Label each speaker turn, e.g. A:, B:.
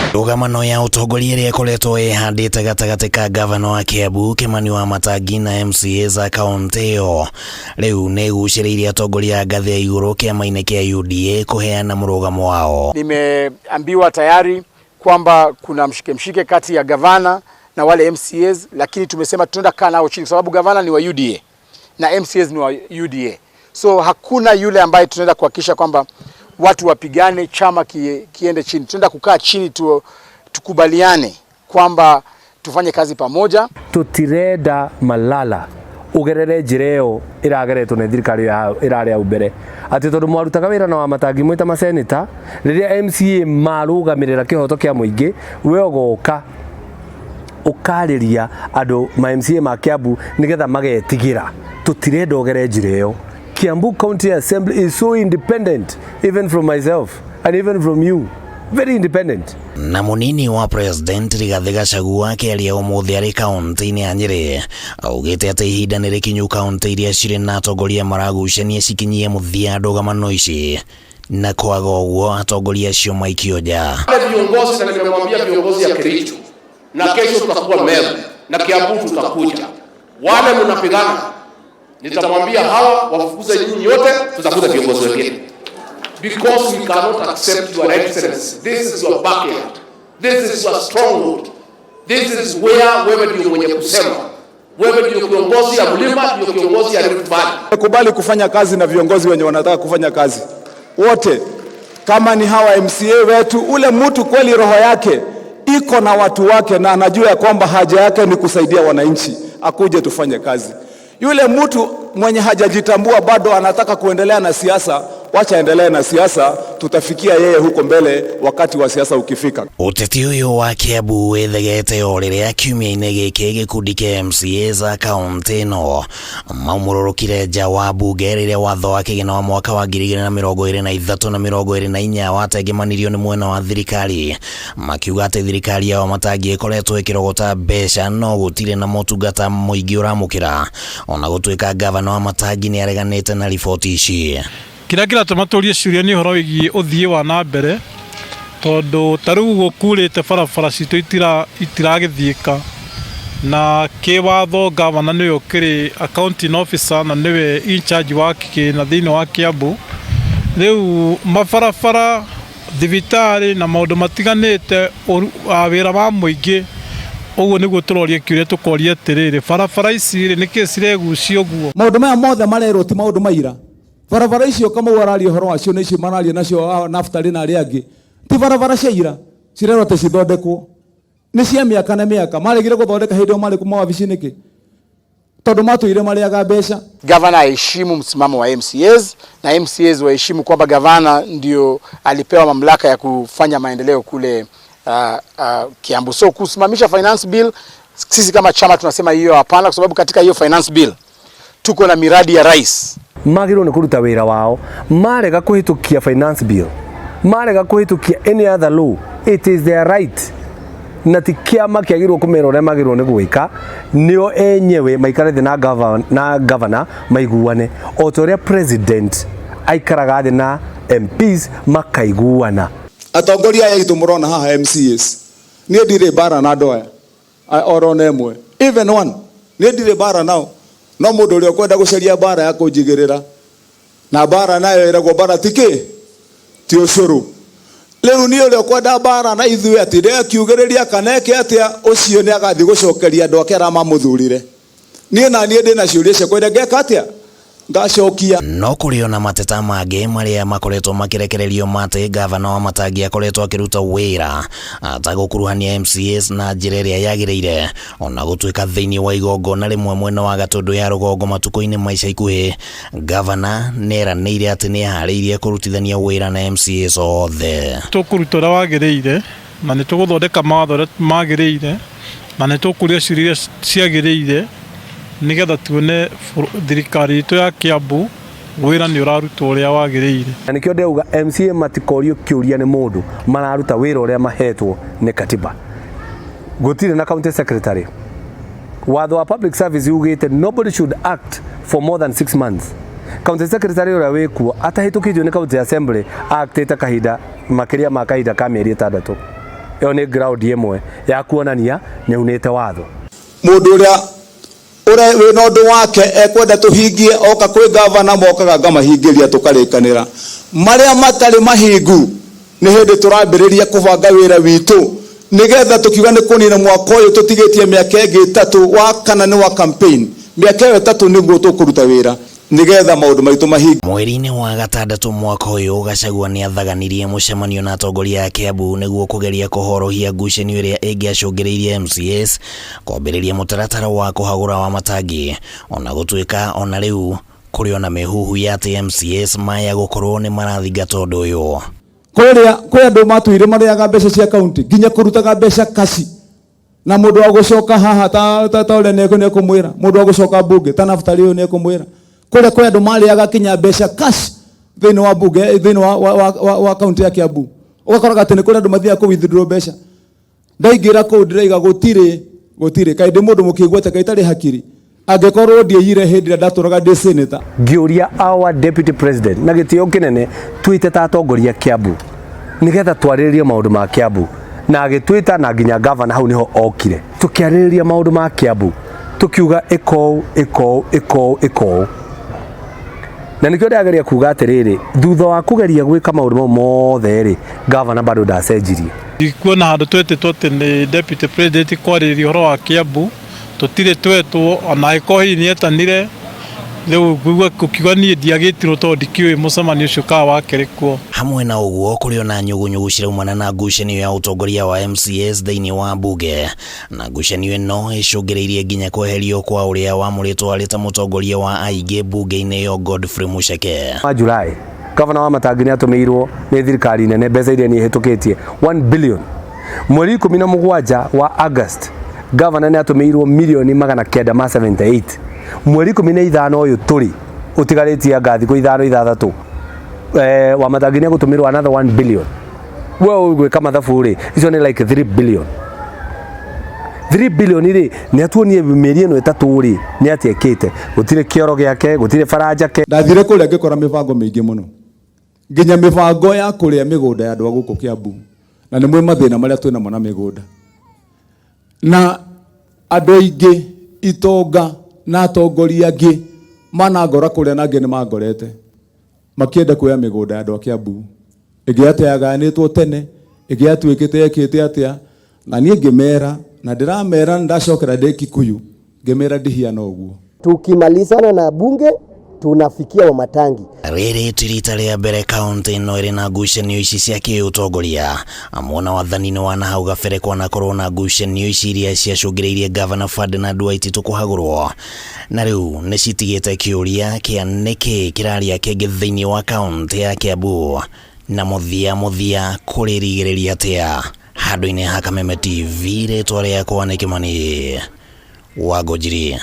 A: Ndugamano ya utongoria iria ikoretwo ihandite gatagati ka gavana wa Kiambu Kimani wa Matangi na MCAs a kaunti iyo riu ni guciriirie atongoria ngathi ya iguru kiama-ini kia UDA kuheana murugamo wao.
B: Nimeambiwa tayari kwamba kuna mshike kati ya gavana na wale MCAs, lakini tumesema tunaenda kaa nao chini kwa sababu gavana ni wa UDA na MCAs ni wa UDA. So hakuna yule ambaye tunaenda kuhakikisha kwamba watu wapigane chama kiende chini. Tunaenda kukaa chini tukubaliane kwamba tufanye kazi pamoja.
C: Tutireda malala ugerere jireo irageretwo ne thirikari irari au mbere ati tondu mwarutaga wira na wa Matangi mwita maseneta riria MCA marugamirira kihoto kia muingi we ogoka ukariria andu ma MCA ma Kiambu nigetha magetigira. Tutireda ugere jireo. Kiambu County Assembly is so independent, even from myself and even from you. Very independent.
A: Na munini wa president RIGATHI GACHAGUA akiaria umuthi ari kaunti-ini ya Nyeri augite ati ihinda ni rikinyu kaunti iria ciri na atongoria maragucania cikinyie muthia ndugamano ici na kwaga uguo atongoria acio maikio nja.
D: Viongozi na nimemwambia viongozi ya KERICHO na kesho tutakuwa MERU na Kiambu tutakuja. Wale mnapigana nitamwambia hawa wafukuze nyinyi yote, tutafuta viongozi wengine. Because we cannot accept your excellency. This is your backyard. This is your stronghold. This is where wewe ndio mwenye kusema. Wewe ndio kiongozi ya mlima, ndio kiongozi ya Rift Valley.
E: Kubali kufanya kazi na viongozi wenye wanataka kufanya kazi. Wote kama ni hawa MCA wetu, ule mtu kweli roho yake iko na watu wake na anajua kwamba haja yake ni kusaidia wananchi, akuje tufanye kazi. Yule mtu mwenye hajajitambua bado anataka kuendelea na siasa, wacha endelee na siasa, tutafikia yeye huko mbele wakati wa siasa ukifika.
A: Uteti uyu wa Kiambu wethegete o riria kiumia-ini giki gikundi kia MCAs a kaunti ino maumururukire nja wa mbunge riria watho wa kigina wa mwaka wa 2023 na 2024 watengemanirio ni mwena wa thirikari, makiuga ati thirikari ya Matangi ikoretwo ikirogota mbeca no gutire na motungata muingi uramukira, ona gutuika gavana wa Matangi ni areganite na riboti ici.
F: Kira kiratuma turie ciuria ni horo wigi uthii wa na mbere tondu tariu gukurite barabara citu itiragithiika na kiwatho gavana niwe ukiri accounting officer na niwe in charge wa kina thiini wa Kiambu. Riu mabarabara thibitari na maundu matiganite wira wa muingi uguo niguo turoria kiuria tukoria atiriri barabara ici niki ciregucia uguo.
E: Maundu maya mothe marerwo ti maundu maira. Barabara icio kama wararia horo wacio ni ici mararia nacio naftali na aria angi ti barabara cia ira cirerwo ati cithondekwo ni cia miaka na miaka maregire guthondeka hindi mari kuma wabici niki tondu matuire mariaga mbeca.
B: Gavana aheshimu msimamo wa MCAs na MCAs waheshimu kwamba gavana ndio alipewa mamlaka ya kufanya maendeleo kule Kiambu. So kusimamisha finance bill, sisi kama chama tunasema hiyo hapana, kwa sababu katika hiyo finance bill tuko na miradi ya rais.
C: Magiro ni kuruta wira wao, marega kuhitukia finance bill, marega kuhitukia any other law. It is their right. Na ti kiama kiagirwo kumera uria magirwo ni gwika nio enyewe maikare thi na governor maiguane o toria president aikaraga thi na MPs makaiguana.
E: Atongoria ya itu murona haha MCAs ni ndire bara na ndoya orona emwe even one ni ndire bara nao no mundu uri okwenda guceria bara ya kunjigirira na bara nayo iragwo bara tiki ti ucuru. Leo ni uri okwenda bara na ithuĩ ati ndia kiugiriria kaneke atia ucio ni agathi gucokeria andu akera mamuthurire nie na nie ndina ciuria cia kwenda ngeka atia ngacokia.
A: No kuri ona mateta mangi maria makoretwo makirekererio mate gavana wa Matangi akoretwo akiruta wira atagukuruhania MCAs na njira iria yagireire, ona gutuika thiini wa igongona rimwe mwena wa Gatundu ya rugongo matuko-ini maica ikuhi gavana neranire ati ni ahariirie kurutithania wira na MCAs othe.
F: Tukuruta uria wagireire na ni tuguthondeka mawatho uria magireire na ni tukuria ciuria ciagireire nigetha tuone thirikari itu ya Kiambu wira ni urarutwo uria wagiriire.
C: Nikio ndeuga MCA matikorio kiuria ni mundu mararuta wira uria mahetwo ni katiba. Gutire na county secretary. Watho wa public service ugite nobody should act for more than 6 months. County secretary uria wikuo atahitũkithio ni county assembly actete kahinda makiria ma kahinda ka mieri 6. yo ni ground imwe ya kuonania ni unite watho
E: mundu uria we no ndu wake ekwenda tuhingie oka kwi governor mokaga ngamahingiria tukarikanira maria matari mahingu ni hindi turambiriria kubanga wira witu nigetha tukiuga ni kunina mwaka uyu tutigitie miaka ingi 3 wa kana ni wa campaign miaka iyo 3 niguo tukuruta wira nigetha maundu maitu mahingi.
A: Mweri-ini wa gatandatu mwaka uyu Gachagua ni athaganirie mucemanio na atongoria a Kiambu niguo kugeria kuhorohia ngucanio iria ingiacungiriirie MCS kwambiriria mutaratara wa kuhagura wa matangi ona gutuika ona riu kuri ona mihuhu ya MCS maya gukorwo ni marathingata undu uyu
E: kuri andu matuire mariaga mbeca cia kaunti nginya kurutaga mbeca kaci na mundu wa gucoka haha ta ule ne kumwira mundu wa gucoka bunge ta naftali uyu ne kumwira kuri andu mariaga kinya mbeca kaci thini wa bunge thini wa kaunti ya Kiambu ugakoraga tene kuri andu mathia ku withdraw mbeca ndaingira ku ndiraiga gutire kainde mundu mukigweta kaitari hakiri angekorwo ndieyire hindi ndaturaga ndi seneta
C: ngiuria our deputy president na gitio kinene twite ta atongoria Kiambu nigetha twariririe maundu ma Kiambu na agitwita na nginya governor hau niho okire tukiaririria maundu ma Kiambu tukiuga iko na nikio ndageria kuga atiriri thutha wa kugeria gwika maundu mothe ri governor bado ndacenjirie
F: ikuona handu twete ni deputy president kwaririria horo wa Kiambu tutire twetwo ona iko hi ni etanire leo gugwa kukiuga ni ndiagitirwo to ndikiwe mucemanio ucio ka wa KERICHO
A: hamwe na uguo kuri ona nyugunyugu ciraumana na ngucanio ya utongoria wa MCS thiini wa bunge na ngucanio ino icungiriirie nginya kweherio kwa uria wamuritwo ari ta mutongoria wa IG bunge-ini yo Godfrey Mucheke
C: wa Julai governor wa matangi ni atumirwo ni thirikari nene mbeca iria ni hitukitie 1 billion mweri 17 wa August governor ni atumirwo milioni 978 mweri 15 uyu turi utigaritie ngathi ku 5 wa matangi ni gutumirwo another 1 billion wewe ugwe kama mathabu ri icio ni like 3 billion 3 billion ri ni atuonie meri eno etatu ri ni atiekite gutire kioro giake gutire faraja ke
E: ndathire kuria ngikora mibango mingi muno nginya mibango ya kuria migunda ya andu a guku Kiambu na ni mwe mathina maria twina mona migunda na andu aingi itonga na atongoria angi manangora kuria na angi ni mangorete makienda kuya migunda ya andu a Kiambu igiateaganitwo tene igiatwikite ekite atia na nie ngimera na ndiramera ndacokera ndekikuyu ngimera ndihiana uguo
G: tukimalizana na bunge tunafikia wa matangi.
A: Riri tirita ria mbere kaunti ino iri na ngucanio ici cia kiutongoria amwona wathani-ini wa nahau gabere kwanakorwo na ngucanio ici iria ciacungiriirie governor Ferdinand Waititu kuhagurwo na riu ni citigite kiuria kia niki kiraria kingi thiini wa kaunti ya Kiambu na muthia kuririgiriria atia handu-ini ha Kameme TV ritwa riakwa ni Kimani Wangojiri.